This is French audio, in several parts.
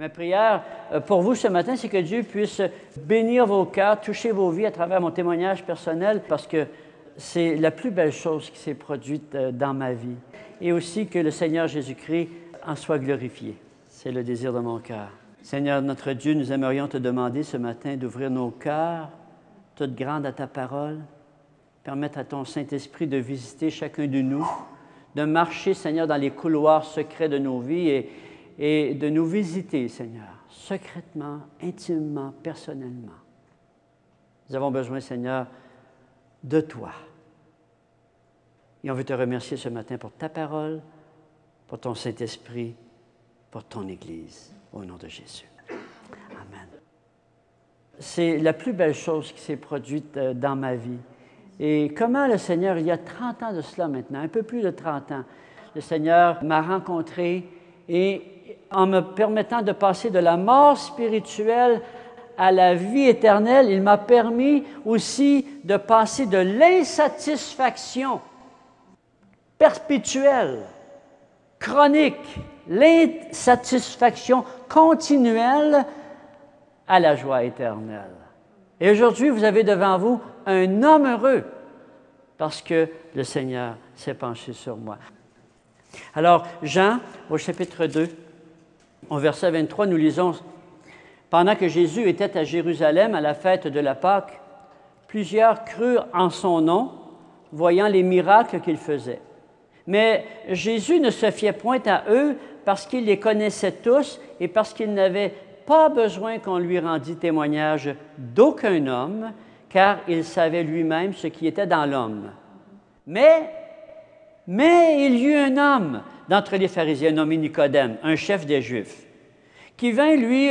Ma prière pour vous ce matin, c'est que Dieu puisse bénir vos cœurs, toucher vos vies à travers mon témoignage personnel, parce que c'est la plus belle chose qui s'est produite dans ma vie. Et aussi que le Seigneur Jésus-Christ en soit glorifié. C'est le désir de mon cœur. Seigneur notre Dieu, nous aimerions te demander ce matin d'ouvrir nos cœurs, toutes grandes à ta parole, permettre à ton Saint-Esprit de visiter chacun de nous, de marcher, Seigneur, dans les couloirs secrets de nos vies et de nous visiter, Seigneur, secrètement, intimement, personnellement. Nous avons besoin, Seigneur, de toi. Et on veut te remercier ce matin pour ta parole, pour ton Saint-Esprit, pour ton Église, au nom de Jésus. Amen. C'est la plus belle chose qui s'est produite dans ma vie. Et comment le Seigneur, il y a 30 ans de cela maintenant, un peu plus de 30 ans, le Seigneur m'a rencontré et en me permettant de passer de la mort spirituelle à la vie éternelle, il m'a permis aussi de passer de l'insatisfaction perpétuelle, chronique, l'insatisfaction continuelle à la joie éternelle. Et aujourd'hui, vous avez devant vous un homme heureux parce que le Seigneur s'est penché sur moi. Alors, Jean, au chapitre 2, au verset 23, nous lisons « Pendant que Jésus était à Jérusalem à la fête de la Pâque, plusieurs crurent en son nom, voyant les miracles qu'il faisait. Mais Jésus ne se fiait point à eux parce qu'il les connaissait tous et parce qu'il n'avait pas besoin qu'on lui rendît témoignage d'aucun homme, car il savait lui-même ce qui était dans l'homme. Mais il y eut un homme d'entre les pharisiens, nommé Nicodème, un chef des Juifs, qui vint, lui,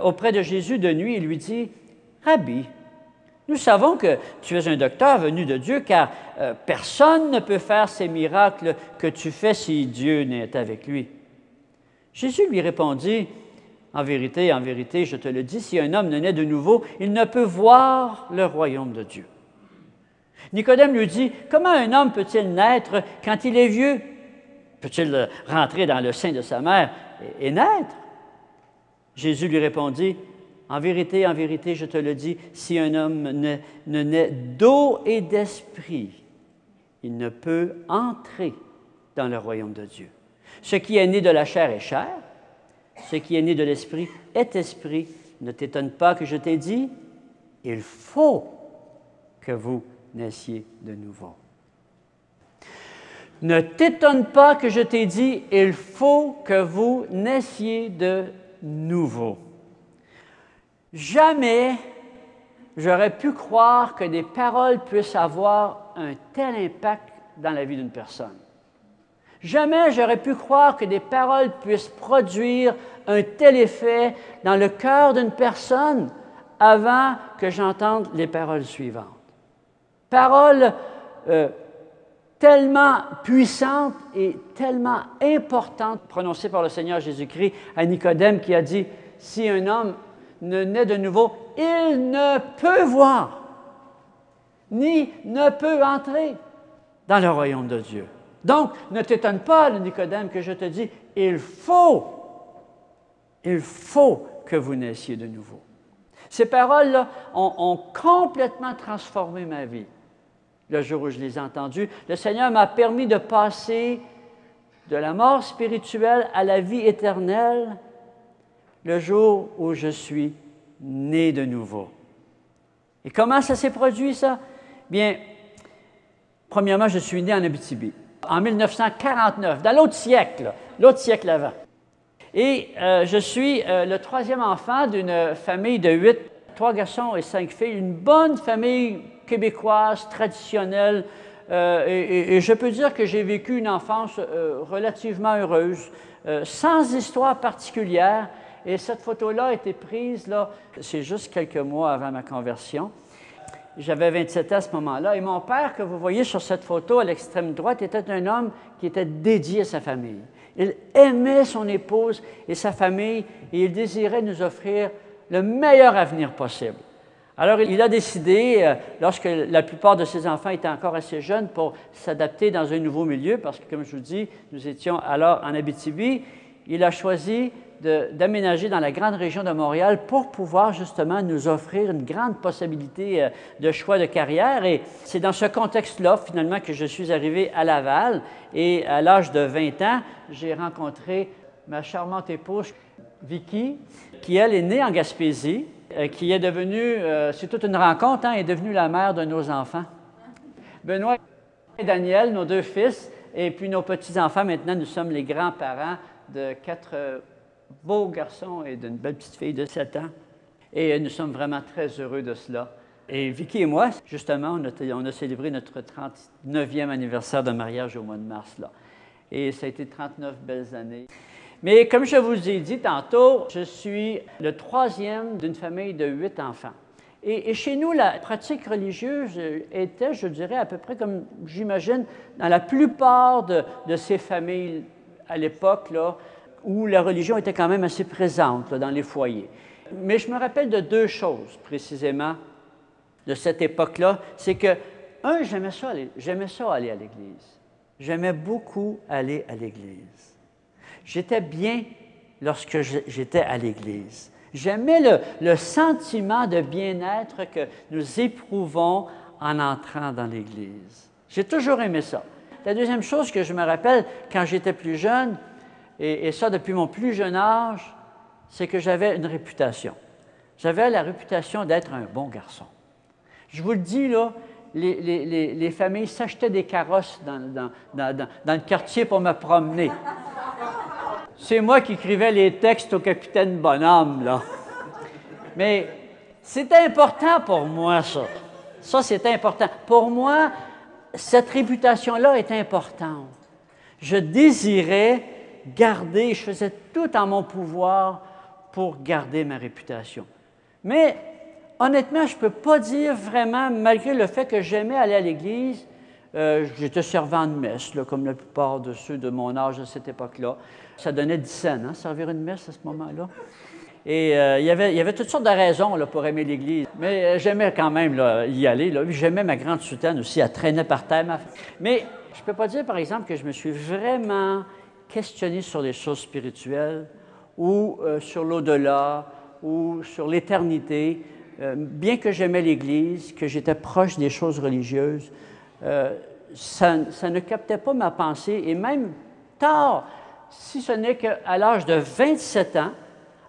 auprès de Jésus de nuit et lui dit, « Rabbi, nous savons que tu es un docteur venu de Dieu, car personne ne peut faire ces miracles que tu fais si Dieu n'est avec lui. » Jésus lui répondit, « En vérité, je te le dis, si un homme ne naît de nouveau, il ne peut voir le royaume de Dieu. » Nicodème lui dit, « Comment un homme peut-il naître quand il est vieux? Peut-il rentrer dans le sein de sa mère et naître? » Jésus lui répondit, « En vérité, je te le dis, si un homme ne naît d'eau et d'esprit, il ne peut entrer dans le royaume de Dieu. Ce qui est né de la chair est chair, ce qui est né de l'esprit est esprit. Ne t'étonne pas que je t'ai dit, il faut que vous naissiez de nouveau. » Ne t'étonne pas que je t'ai dit, il faut que vous naissiez de nouveau. Jamais j'aurais pu croire que des paroles puissent avoir un tel impact dans la vie d'une personne. Jamais j'aurais pu croire que des paroles puissent produire un tel effet dans le cœur d'une personne avant que j'entende les paroles suivantes. Paroles tellement puissantes et tellement importantes prononcées par le Seigneur Jésus-Christ à Nicodème qui a dit, « Si un homme ne naît de nouveau, il ne peut voir, ni ne peut entrer dans le royaume de Dieu. » Donc, ne t'étonne pas, Nicodème, que je te dis, il faut que vous naissiez de nouveau. Ces paroles-là ont complètement transformé ma vie. Le jour où je les ai entendues, le Seigneur m'a permis de passer de la mort spirituelle à la vie éternelle le jour où je suis né de nouveau. Et comment ça s'est produit, ça? Bien, premièrement, je suis né en Abitibi, en 1949, dans l'autre siècle avant. Et je suis le troisième enfant d'une famille de 8, 3 garçons et 5 filles, une bonne famille québécoise, traditionnelle, et je peux dire que j'ai vécu une enfance relativement heureuse, sans histoire particulière. Et cette photo-là a été prise, là, c'est juste quelques mois avant ma conversion. J'avais 27 ans à ce moment-là. Et mon père, que vous voyez sur cette photo à l'extrême droite, était un homme qui était dédié à sa famille. Il aimait son épouse et sa famille et il désirait nous offrir le meilleur avenir possible. Alors, il a décidé, lorsque la plupart de ses enfants étaient encore assez jeunes, pour s'adapter dans un nouveau milieu, parce que, comme je vous dis, nous étions alors en Abitibi, il a choisi d'aménager dans la grande région de Montréal pour pouvoir justement nous offrir une grande possibilité de choix de carrière. Et c'est dans ce contexte-là, finalement, que je suis arrivé à Laval. Et à l'âge de 20 ans, j'ai rencontré ma charmante épouse, Vicky, qui, elle, est née en Gaspésie, qui est devenue, c'est toute une rencontre, hein, est devenue la mère de nos enfants. Benoît et Daniel, nos 2 fils, et puis nos petits-enfants, maintenant, nous sommes les grands-parents de 4 beaux garçons et d'une belle petite fille de 7 ans. Et nous sommes vraiment très heureux de cela. Et Vicky et moi, justement, on a célébré notre 39e anniversaire de mariage au mois de mars, là. Et ça a été 39 belles années. Mais comme je vous ai dit tantôt, je suis le 3e d'une famille de 8 enfants. Et chez nous, la pratique religieuse était, je dirais, à peu près comme, j'imagine, dans la plupart de ces familles à l'époque, là, où la religion était quand même assez présente là, dans les foyers. Mais je me rappelle de 2 choses, précisément, de cette époque-là. C'est que, un, j'aimais ça aller à l'Église. J'aimais beaucoup aller à l'Église. J'étais bien lorsque j'étais à l'Église. J'aimais le sentiment de bien-être que nous éprouvons en entrant dans l'Église. J'ai toujours aimé ça. La deuxième chose que je me rappelle quand j'étais plus jeune, et ça depuis mon plus jeune âge, c'est que j'avais une réputation. J'avais la réputation d'être un bon garçon. Je vous le dis, là, les familles s'achetaient des carrosses dans le quartier pour me promener. C'est moi qui écrivais les textes au capitaine Bonhomme, là. Mais c'était important pour moi, ça. Ça, c'était important. Pour moi, cette réputation-là est importante. Je désirais garder, je faisais tout en mon pouvoir pour garder ma réputation. Mais honnêtement, je ne peux pas dire vraiment, malgré le fait que j'aimais aller à l'Église, j'étais servant de messe, là, comme la plupart de ceux de mon âge à cette époque-là. Ça donnait 10 cents, hein, servir une messe à ce moment-là. Et il y avait toutes sortes de raisons là, pour aimer l'Église. Mais j'aimais quand même là, y aller. Là. J'aimais ma grande soutane aussi, elle traînait par terre. Mais je ne peux pas dire, par exemple, que je me suis vraiment questionné sur les choses spirituelles ou sur l'au-delà ou sur l'éternité. Bien que j'aimais l'Église, que j'étais proche des choses religieuses, ça ne captait pas ma pensée. Et même tard, si ce n'est qu'à l'âge de 27 ans,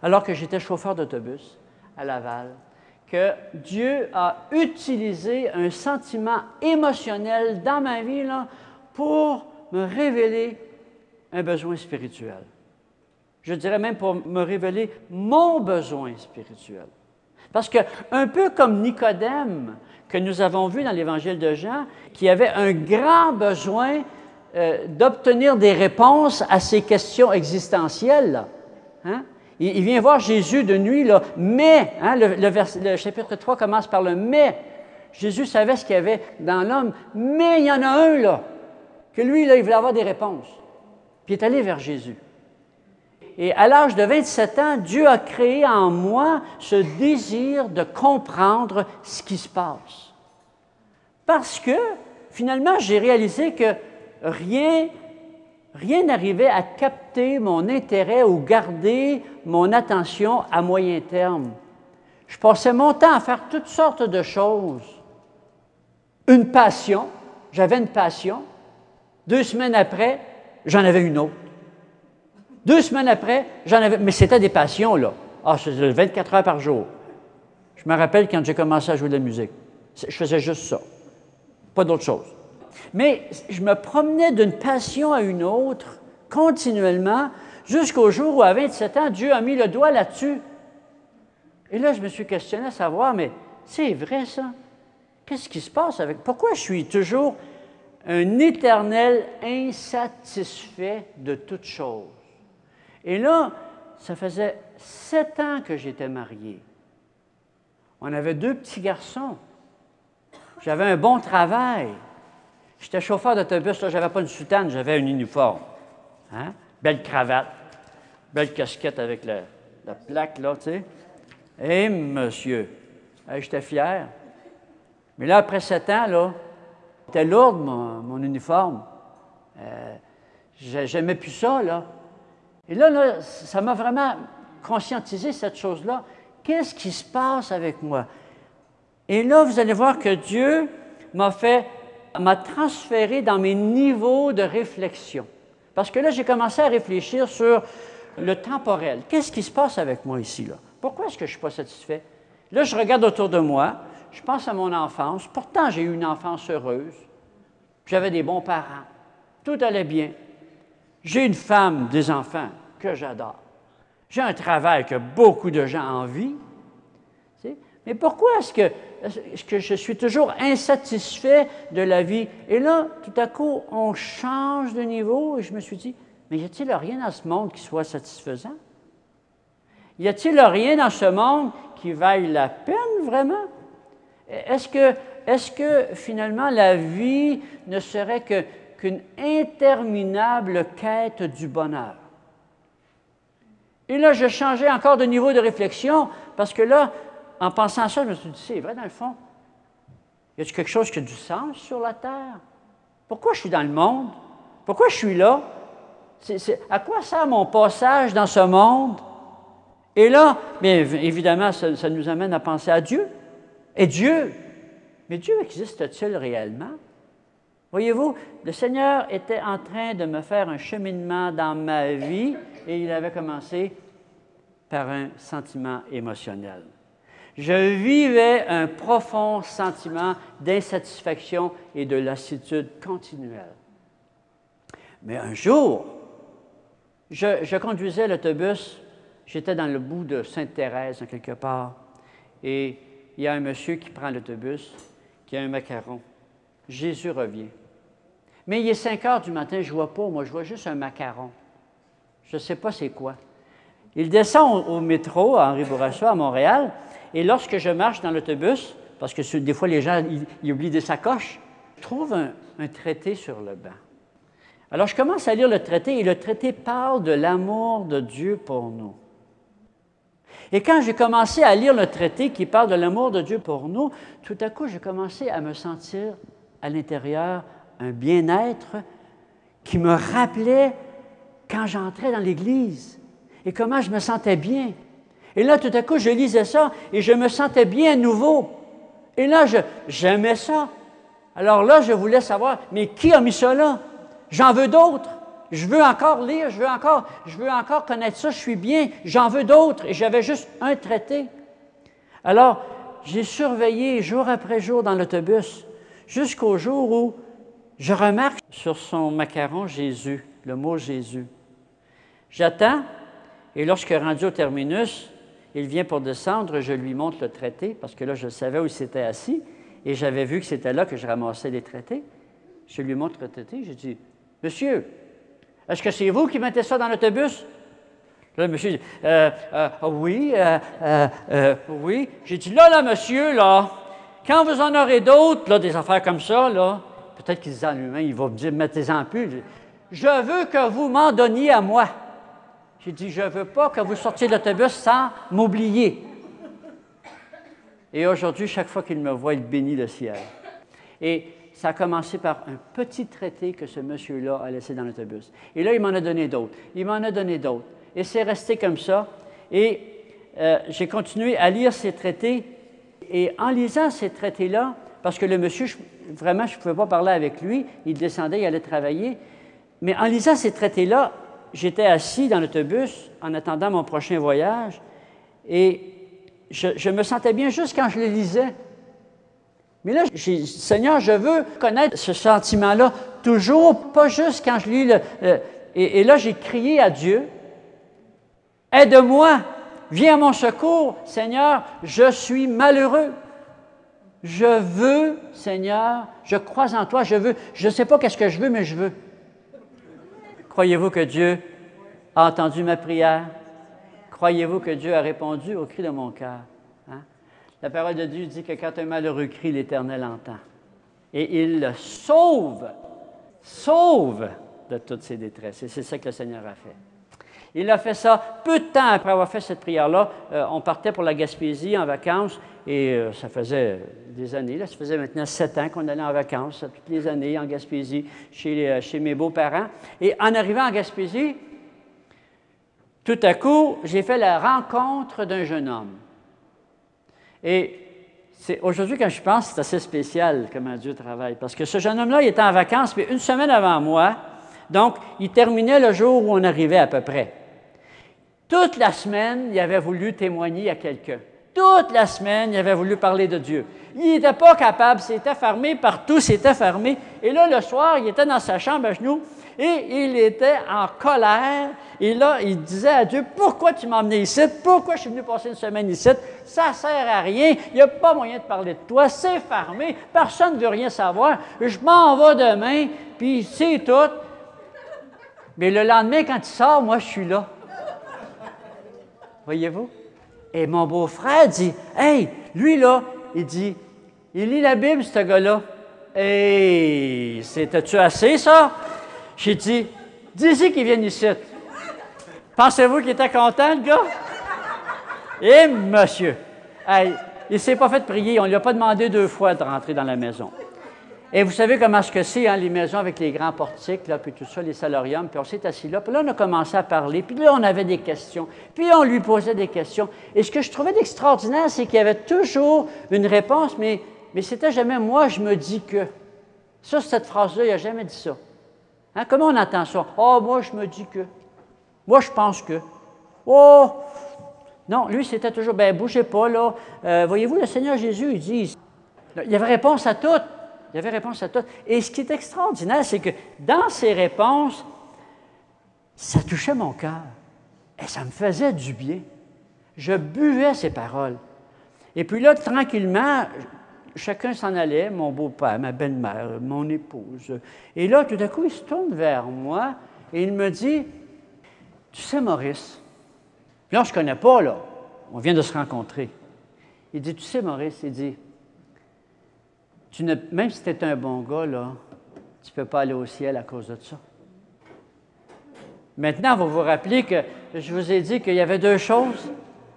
alors que j'étais chauffeur d'autobus à Laval, que Dieu a utilisé un sentiment émotionnel dans ma vie là, pour me révéler un besoin spirituel. Je dirais même pour me révéler mon besoin spirituel. Parce que, un peu comme Nicodème, que nous avons vu dans l'Évangile de Jean, qui avait un grand besoin d'obtenir des réponses à ces questions existentielles, là, hein? Il vient voir Jésus de nuit, là, mais, hein, le chapitre 3 commence par le « mais ». Jésus savait ce qu'il y avait dans l'homme, mais il y en a un, là, que lui, là, il voulait avoir des réponses. Puis il est allé vers Jésus. Et à l'âge de 27 ans, Dieu a créé en moi ce désir de comprendre ce qui se passe. Parce que, finalement, j'ai réalisé que rien n'arrivait à capter mon intérêt ou garder mon attention à moyen terme. Je passais mon temps à faire toutes sortes de choses. Une passion, j'avais une passion. 2 semaines après, j'en avais une autre. 2 semaines après, j'en avais... Mais c'était des passions, là. Ah, je faisais 24 heures par jour. Je me rappelle quand j'ai commencé à jouer de la musique. Je faisais juste ça. Pas d'autre chose. Mais je me promenais d'une passion à une autre, continuellement, jusqu'au jour où, à 27 ans, Dieu a mis le doigt là-dessus. Et là, je me suis questionné à savoir, mais c'est vrai, ça? Qu'est-ce qui se passe avec... Pourquoi je suis toujours un éternel insatisfait de toutes choses? Et là, ça faisait 7 ans que j'étais marié. On avait 2 petits garçons. J'avais un bon travail. J'étais chauffeur d'autobus, là, je n'avais pas une soutane, j'avais un uniforme. Hein? Belle cravate, belle casquette avec la plaque, là, tu sais. Et monsieur, j'étais fier. Mais là, après 7 ans, là, c'était lourd, mon uniforme. J'aimais plus ça, là. Et là, ça m'a vraiment conscientisé cette chose-là. Qu'est-ce qui se passe avec moi? Et là, vous allez voir que Dieu m'a transféré dans mes niveaux de réflexion. Parce que là, j'ai commencé à réfléchir sur le temporel. Qu'est-ce qui se passe avec moi ici, là? Pourquoi est-ce que je ne suis pas satisfait? Là, je regarde autour de moi, je pense à mon enfance. Pourtant, j'ai eu une enfance heureuse. J'avais des bons parents. Tout allait bien. J'ai une femme, des enfants que j'adore. J'ai un travail que beaucoup de gens envient. Mais pourquoi est-ce que je suis toujours insatisfait de la vie? Et là, tout à coup, on change de niveau et je me suis dit, mais y a-t-il rien dans ce monde qui soit satisfaisant? Y a-t-il rien dans ce monde qui vaille la peine vraiment? Est-ce que finalement la vie ne serait qu'une interminable quête du bonheur? Et là, je changeais encore de niveau de réflexion parce que là, en pensant à ça, je me suis dit, c'est vrai, dans le fond, y a-t-il quelque chose qui a du sens sur la terre? Pourquoi je suis dans le monde? Pourquoi je suis là? À quoi sert mon passage dans ce monde? Et là, bien évidemment, ça nous amène à penser à Dieu. Et Dieu, mais Dieu existe-t-il réellement? Voyez-vous, le Seigneur était en train de me faire un cheminement dans ma vie et il avait commencé par un sentiment émotionnel. Je vivais un profond sentiment d'insatisfaction et de lassitude continuelle. Mais un jour, je conduisais l'autobus, j'étais dans le bout de Sainte-Thérèse, quelque part, et il y a un monsieur qui prend l'autobus, qui a un macaron. Jésus revient. Mais il est 5 heures du matin, je ne vois pas, moi, je vois juste un macaron. Je ne sais pas c'est quoi. Il descend au métro, à Henri-Bourassa, à Montréal, et lorsque je marche dans l'autobus, parce que des fois les gens ils oublient des sacoches, je trouve un traité sur le banc. Alors je commence à lire le traité, et le traité parle de l'amour de Dieu pour nous. Et quand j'ai commencé à lire le traité qui parle de l'amour de Dieu pour nous, tout à coup, j'ai commencé à me sentir à l'intérieur un bien-être qui me rappelait quand j'entrais dans l'Église et comment je me sentais bien. Et là, tout à coup, je lisais ça et je me sentais bien à nouveau. Et là, j'aimais ça. Alors là, je voulais savoir, mais qui a mis ça là? J'en veux d'autres. Je veux encore lire, je veux encore connaître ça, je suis bien, j'en veux d'autres. Et j'avais juste un traité. Alors, j'ai surveillé jour après jour dans l'autobus, jusqu'au jour où je remarque sur son macaron Jésus, le mot Jésus. J'attends, et lorsque rendu au terminus, il vient pour descendre, je lui montre le traité, parce que là, je savais où il s'était assis, et j'avais vu que c'était là que je ramassais les traités. Je lui montre le traité, je dis, « Monsieur, est-ce que c'est vous qui mettez ça dans l'autobus? » Là, le monsieur dit, oui, oui. J'ai dit, là, monsieur, là, quand vous en aurez d'autres, là, des affaires comme ça, là, peut-être qu'il se dit en lui-même, il va me dire, mettez-en plus. Je veux que vous m'en donniez à moi. J'ai dit, je ne veux pas que vous sortiez de l'autobus sans m'oublier. Et aujourd'hui, chaque fois qu'il me voit, il bénit le ciel. Et ça a commencé par un petit traité que ce monsieur-là a laissé dans l'autobus. Et là, il m'en a donné d'autres. Il m'en a donné d'autres. Et c'est resté comme ça. Et j'ai continué à lire ces traités. Et en lisant ces traités-là, parce que le monsieur, vraiment, je ne pouvais pas parler avec lui. Il descendait, il allait travailler. Mais en lisant ces traités-là, j'étais assis dans l'autobus en attendant mon prochain voyage. Et je me sentais bien juste quand je les lisais. Mais là, j'ai dit, Seigneur, je veux connaître ce sentiment-là, toujours, pas juste quand je lis et là, j'ai crié à Dieu, « Aide-moi, viens à mon secours, Seigneur, je suis malheureux. Je veux, Seigneur, je crois en toi, je veux, je ne sais pas qu'est-ce que je veux, mais je veux. » Croyez-vous que Dieu a entendu ma prière? Croyez-vous que Dieu a répondu au cri de mon cœur? Hein? La parole de Dieu dit que quand un malheureux crie, l'Éternel entend. Et il le sauve de toutes ses détresses. Et c'est ça que le Seigneur a fait. Il a fait ça peu de temps après avoir fait cette prière-là. On partait pour la Gaspésie en vacances et ça faisait des années. Là, ça faisait maintenant 7 ans qu'on allait en vacances, toutes les années en Gaspésie, chez mes beaux-parents. Et en arrivant en Gaspésie, tout à coup, j'ai fait la rencontre d'un jeune homme. Et aujourd'hui, quand je pense, c'est assez spécial comment Dieu travaille. Parce que ce jeune homme-là, il était en vacances, puis une semaine avant moi, donc il terminait le jour où on arrivait à peu près. Toute la semaine, il avait voulu témoigner à quelqu'un. Toute la semaine, il avait voulu parler de Dieu. Il n'était pas capable, c'était fermé partout, c'était fermé. Et là, le soir, il était dans sa chambre à genoux et il était en colère. Et là, il disait à Dieu, « Pourquoi tu m'as emmené ici? Pourquoi je suis venu passer une semaine ici? Ça ne sert à rien. Il n'y a pas moyen de parler de toi. C'est fermé. Personne ne veut rien savoir. Je m'en vais demain, puis c'est tout. » Mais le lendemain, quand il sort, moi, je suis là. Voyez-vous? Et mon beau-frère dit, « Hey, lui là, il dit, il lit la Bible, ce gars-là. » Hey, c'était-tu assez, ça? J'ai dit, « Dis-y qu'il vienne ici. » Pensez-vous qu'il était content, le gars? Et monsieur, hey, il ne s'est pas fait prier, on ne lui a pas demandé 2 fois de rentrer dans la maison. Et vous savez comment est-ce que c'est, hein, les maisons avec les grands portiques, là, puis tout ça, les salariums, puis on s'est assis là, puis là, on a commencé à parler, puis là, on avait des questions, puis on lui posait des questions. Et ce que je trouvais d'extraordinaire, c'est qu'il y avait toujours une réponse, mais c'était jamais « moi, je me dis que ». Ça, cette phrase-là, il n'a jamais dit ça. Hein, comment on entend ça? « Oh, moi, je me dis que ». Moi, je pense que. Oh! Non, lui, c'était toujours, ben bougez pas, là. Voyez-vous, le Seigneur Jésus, il dit, il y avait réponse à tout. Il y avait réponse à tout. Et ce qui est extraordinaire, c'est que dans ces réponses, ça touchait mon cœur. Et ça me faisait du bien. Je buvais ces paroles. Et puis là, tranquillement, chacun s'en allait, mon beau-père, ma belle-mère, mon épouse. Et là, tout à coup, il se tourne vers moi et il me dit, « Tu sais, Maurice, puis là, je ne connais pas, là, on vient de se rencontrer. » Il dit, « Tu sais, Maurice, il dit, même si tu es un bon gars, là, tu ne peux pas aller au ciel à cause de ça. » Maintenant, vous vous rappelez que je vous ai dit qu'il y avait 2 choses,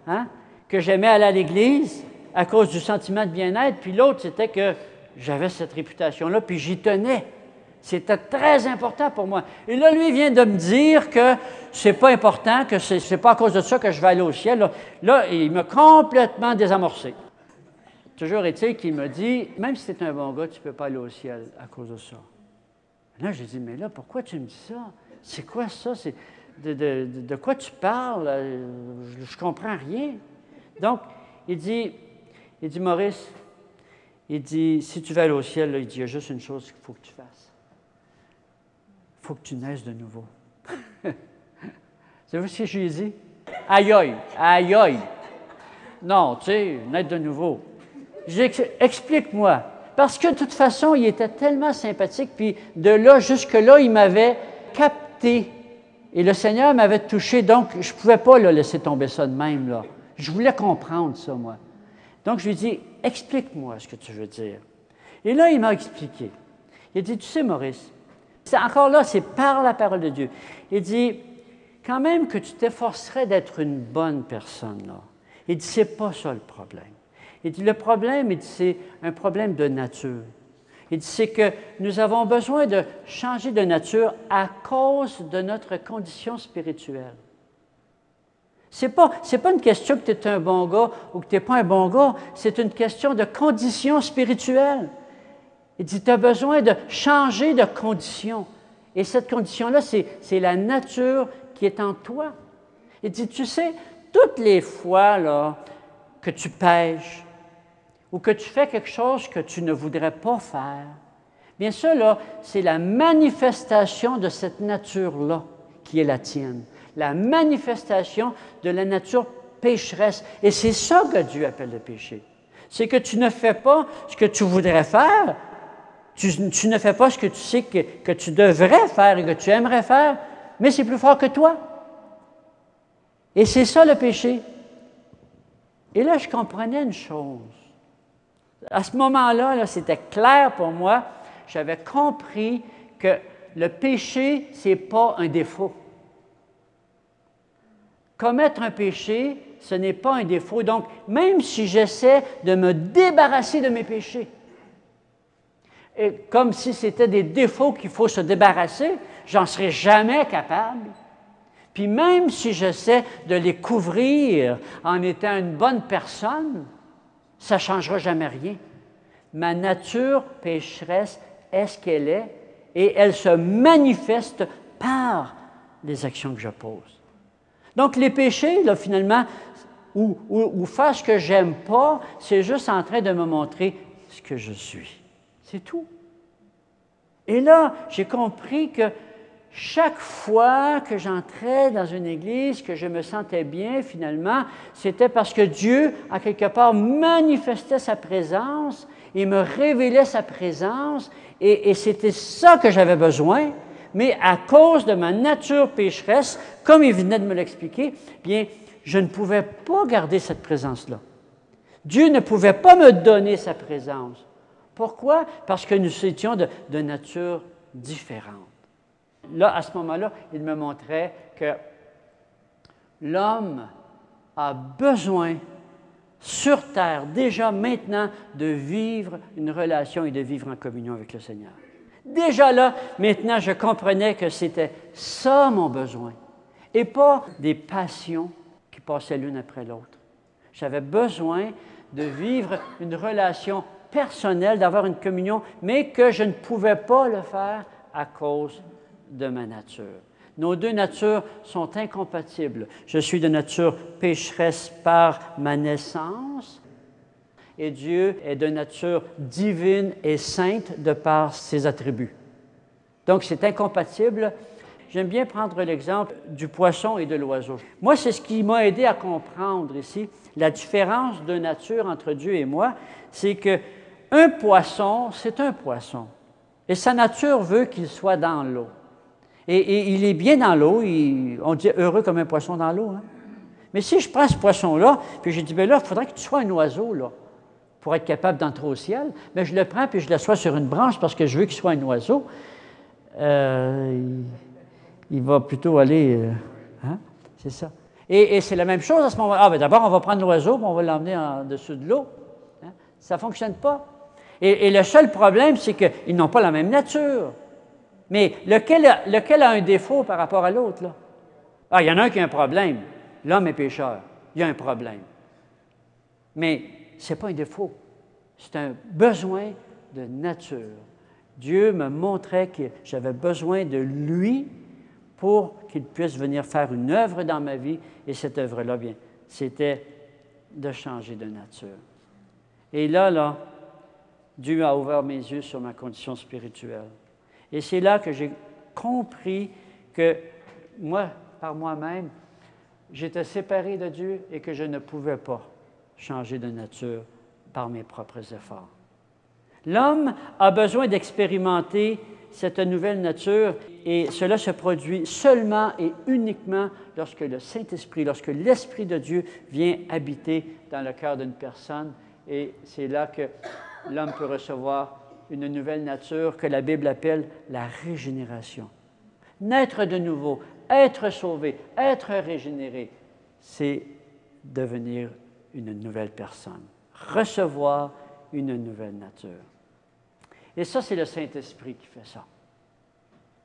hein, que j'aimais aller à l'Église à cause du sentiment de bien-être, puis l'autre, c'était que j'avais cette réputation-là, puis j'y tenais. C'était très important pour moi. Et là, lui vient de me dire que c'est pas important, que c'est pas à cause de ça que je vais aller au ciel. Là, il m'a complètement désamorcé. Toujours est-il qu'il me dit, même si tu es un bon gars, tu ne peux pas aller au ciel à cause de ça. Là, j'ai dit, mais là, pourquoi tu me dis ça? C'est quoi ça? De quoi tu parles? Je ne comprends rien. Donc, il dit, Maurice, il dit, si tu veux aller au ciel, là, il dit, il y a juste une chose qu'il faut que tu fasses. Il faut que tu naisses de nouveau. Savez-vous ce que je lui ai dit? Aïe, aïe, aïe, aïe. Non, tu sais, naître de nouveau. Explique-moi. Parce que de toute façon, il était tellement sympathique, puis de là jusque-là, il m'avait capté. Et le Seigneur m'avait touché, donc je ne pouvais pas là, laisser tomber ça de même, là. Je voulais comprendre ça, moi. Donc, je lui ai dit, explique-moi ce que tu veux dire. Et là, il m'a expliqué. Il a dit, tu sais, Maurice, encore là, c'est par la parole de Dieu. Il dit, quand même que tu t'efforcerais d'être une bonne personne, là. Il dit, c'est pas ça le problème. Il dit, le problème, il dit, c'est un problème de nature. Il dit, c'est que nous avons besoin de changer de nature à cause de notre condition spirituelle. C'est pas une question que tu es un bon gars ou que tu n'es pas un bon gars, c'est une question de condition spirituelle. Il dit, tu as besoin de changer de condition. Et cette condition-là, c'est la nature qui est en toi. Il dit, tu sais, toutes les fois là, que tu pêches ou que tu fais quelque chose que tu ne voudrais pas faire, bien ça, là, c'est la manifestation de cette nature-là qui est la tienne. La manifestation de la nature pécheresse. Et c'est ça que Dieu appelle le péché. C'est que tu ne fais pas ce que tu voudrais faire, tu ne fais pas ce que tu sais que tu devrais faire et que tu aimerais faire, mais c'est plus fort que toi. Et c'est ça le péché. Et là, je comprenais une chose. À ce moment-là, là, c'était clair pour moi. J'avais compris que le péché, ce n'est pas un défaut. Commettre un péché, ce n'est pas un défaut. Donc, même si j'essaie de me débarrasser de mes péchés, et comme si c'était des défauts qu'il faut se débarrasser, j'en serais jamais capable. Puis même si j'essaie de les couvrir en étant une bonne personne, ça ne changera jamais rien. Ma nature pécheresse est ce qu'elle est et elle se manifeste par les actions que je pose. Donc les péchés, là, finalement, ou faire ce que j'aime pas, c'est juste en train de me montrer ce que je suis. C'est tout. Et là, j'ai compris que chaque fois que j'entrais dans une église, que je me sentais bien, finalement, c'était parce que Dieu, à quelque part, manifestait sa présence, il me révélait sa présence, et c'était ça que j'avais besoin, mais à cause de ma nature pécheresse, comme il venait de me l'expliquer, bien, je ne pouvais pas garder cette présence-là. Dieu ne pouvait pas me donner sa présence. Pourquoi? Parce que nous étions de nature différente. Là, à ce moment-là, il me montrait que l'homme a besoin, sur terre, déjà maintenant, de vivre une relation et de vivre en communion avec le Seigneur. Déjà là, maintenant, je comprenais que c'était ça mon besoin, et pas des passions qui passaient l'une après l'autre. J'avais besoin de vivre une relation personnelle, d'avoir une communion, mais que je ne pouvais pas le faire à cause de ma nature. Nos deux natures sont incompatibles. Je suis de nature pécheresse par ma naissance et Dieu est de nature divine et sainte de par ses attributs. Donc, c'est incompatible. J'aime bien prendre l'exemple du poisson et de l'oiseau. Moi, c'est ce qui m'a aidé à comprendre ici la différence de nature entre Dieu et moi, c'est qu'un poisson, c'est un poisson. Et sa nature veut qu'il soit dans l'eau. Et il est bien dans l'eau, on dit heureux comme un poisson dans l'eau. Hein? Mais si je prends ce poisson-là, puis je dis, bien là, il faudrait que tu sois un oiseau, là, pour être capable d'entrer au ciel, mais je le prends puis je l'assois sur une branche parce que je veux qu'il soit un oiseau. Il va plutôt aller... hein? C'est ça. Et c'est la même chose à ce moment-là. Ah, bien d'abord, on va prendre l'oiseau puis on va l'emmener en dessous de l'eau. Hein? Ça ne fonctionne pas. Et le seul problème, c'est qu'ils n'ont pas la même nature. Mais lequel a un défaut par rapport à l'autre, là? Ah, il y en a un qui a un problème. L'homme est pécheur. Il y a un problème. Mais ce n'est pas un défaut. C'est un besoin de nature. Dieu me montrait que j'avais besoin de lui pour qu'il puisse venir faire une œuvre dans ma vie. Et cette œuvre-là, bien, c'était de changer de nature. Et là, Dieu a ouvert mes yeux sur ma condition spirituelle. Et c'est là que j'ai compris que moi, par moi-même, j'étais séparé de Dieu et que je ne pouvais pas changer de nature par mes propres efforts. L'homme a besoin d'expérimenter cette nouvelle nature et cela se produit seulement et uniquement lorsque le Saint-Esprit, lorsque l'Esprit de Dieu vient habiter dans le cœur d'une personne. Et c'est là que l'homme peut recevoir une nouvelle nature que la Bible appelle la régénération. Naître de nouveau, être sauvé, être régénéré, c'est devenir une nouvelle personne, recevoir une nouvelle nature. Et ça, c'est le Saint-Esprit qui fait ça.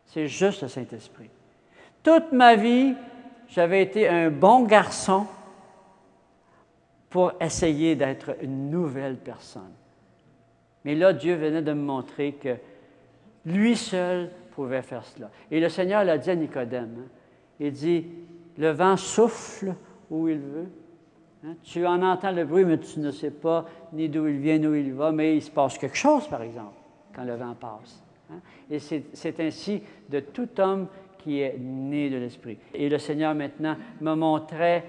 C'est juste le Saint-Esprit. Toute ma vie, j'avais été un bon garçon pour essayer d'être une nouvelle personne. Mais là, Dieu venait de me montrer que lui seul pouvait faire cela. Et le Seigneur l'a dit à Nicodème. Hein? Il dit, le vent souffle où il veut. Hein? Tu en entends le bruit, mais tu ne sais pas ni d'où il vient, ni où il va, mais il se passe quelque chose, par exemple, quand le vent passe. Hein? Et c'est ainsi de tout homme qui est né de l'Esprit. Et le Seigneur, maintenant, me montrait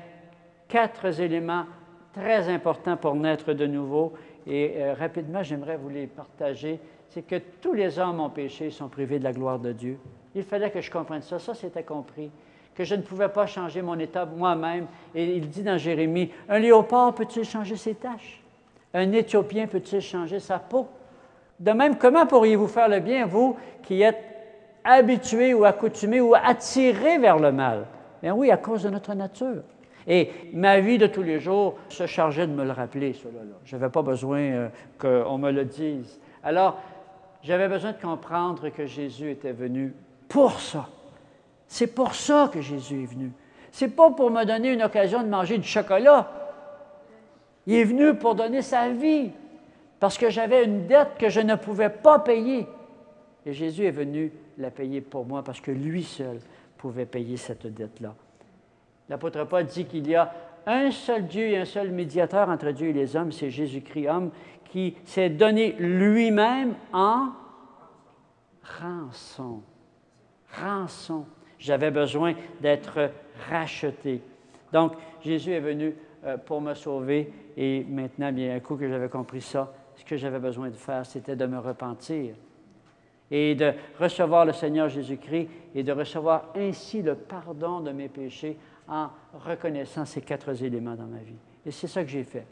4 éléments très importants pour naître de nouveau. Et rapidement, j'aimerais vous les partager. C'est que tous les hommes ont péché et sont privés de la gloire de Dieu. Il fallait que je comprenne ça. Ça, c'était compris. Que je ne pouvais pas changer mon état moi-même. Et il dit dans Jérémie, « Un léopard peut-il changer ses taches? Un Éthiopien peut-il changer sa peau? De même, comment pourriez-vous faire le bien, vous qui êtes habitués ou accoutumés ou attirés vers le mal? » Bien oui, à cause de notre nature. Et ma vie de tous les jours se chargeait de me le rappeler, cela. Je n'avais pas besoin qu'on me le dise. Alors, j'avais besoin de comprendre que Jésus était venu pour ça. C'est pour ça que Jésus est venu. Ce n'est pas pour me donner une occasion de manger du chocolat. Il est venu pour donner sa vie, parce que j'avais une dette que je ne pouvais pas payer. Et Jésus est venu la payer pour moi, parce que lui seul pouvait payer cette dette-là. L'apôtre Paul dit qu'il y a un seul Dieu et un seul médiateur entre Dieu et les hommes, c'est Jésus-Christ, homme, qui s'est donné lui-même en rançon. Rançon. J'avais besoin d'être racheté. Donc, Jésus est venu pour me sauver et maintenant, bien, un coup que j'avais compris ça, ce que j'avais besoin de faire, c'était de me repentir et de recevoir le Seigneur Jésus-Christ et de recevoir ainsi le pardon de mes péchés en reconnaissant ces 4 éléments dans ma vie. Et c'est ça que j'ai fait.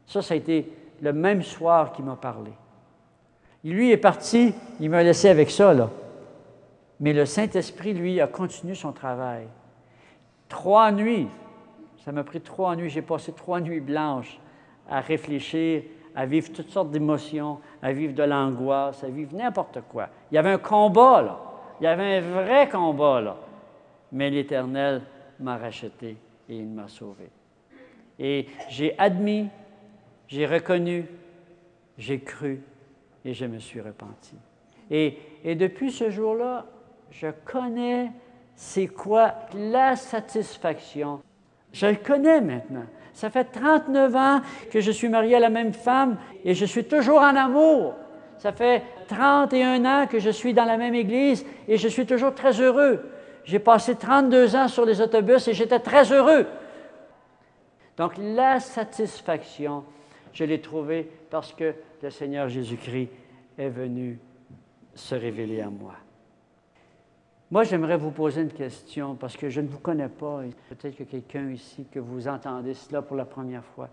Ça a été le même soir qu'il m'a parlé. Lui est parti, il m'a laissé avec ça, là. Mais le Saint-Esprit, lui, a continué son travail. 3 nuits, ça m'a pris 3 nuits, j'ai passé 3 nuits blanches à réfléchir, à vivre toutes sortes d'émotions, à vivre de l'angoisse, à vivre n'importe quoi. Il y avait un combat, là. Il y avait un vrai combat, là. Mais l'Éternel m'a racheté et il m'a sauvé. Et j'ai admis, j'ai reconnu, j'ai cru et je me suis repenti. Et depuis ce jour-là, je connais c'est quoi la satisfaction. Je le connais maintenant. Ça fait 39 ans que je suis marié à la même femme et je suis toujours en amour. Ça fait 31 ans que je suis dans la même église et je suis toujours très heureux. J'ai passé 32 ans sur les autobus et j'étais très heureux. Donc, la satisfaction, je l'ai trouvée parce que le Seigneur Jésus-Christ est venu se révéler à moi. Moi, j'aimerais vous poser une question parce que je ne vous connais pas. Peut-être que quelqu'un ici, que vous entendez cela pour la première fois.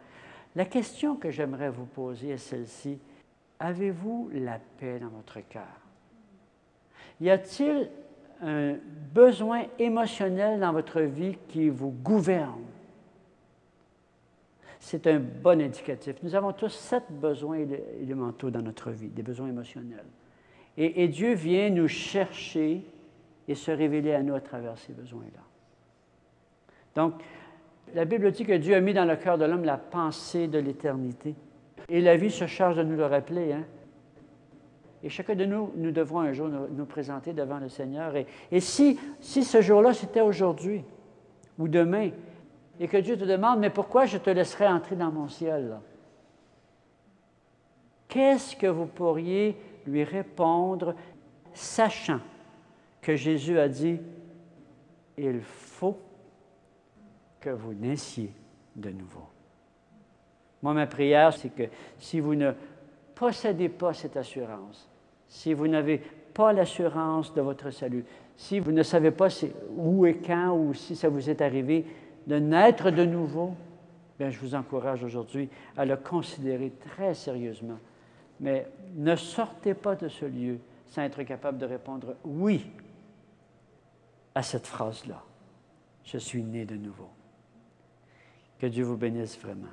La question que j'aimerais vous poser est celle-ci. Avez-vous la paix dans votre cœur? Y a-t-il un besoin émotionnel dans votre vie qui vous gouverne? C'est un bon indicatif. Nous avons tous 7 besoins élémentaux dans notre vie, des besoins émotionnels. Et Dieu vient nous chercher et se révéler à nous à travers ces besoins-là. Donc, la Bible dit que Dieu a mis dans le cœur de l'homme la pensée de l'éternité. Et la vie se charge de nous le rappeler. Hein? Et chacun de nous, nous devrons un jour nous présenter devant le Seigneur. Et si ce jour-là, c'était aujourd'hui ou demain, et que Dieu te demande, mais pourquoi je te laisserai entrer dans mon ciel? Là? Qu'est-ce que vous pourriez lui répondre, sachant que Jésus a dit, il faut que vous naissiez de nouveau. Moi, ma prière, c'est que si vous ne possédez pas cette assurance, si vous n'avez pas l'assurance de votre salut, si vous ne savez pas où et quand ou si ça vous est arrivé de naître de nouveau, bien, je vous encourage aujourd'hui à le considérer très sérieusement. Mais ne sortez pas de ce lieu sans être capable de répondre « oui » à cette phrase-là. Je suis né de nouveau. Que Dieu vous bénisse vraiment.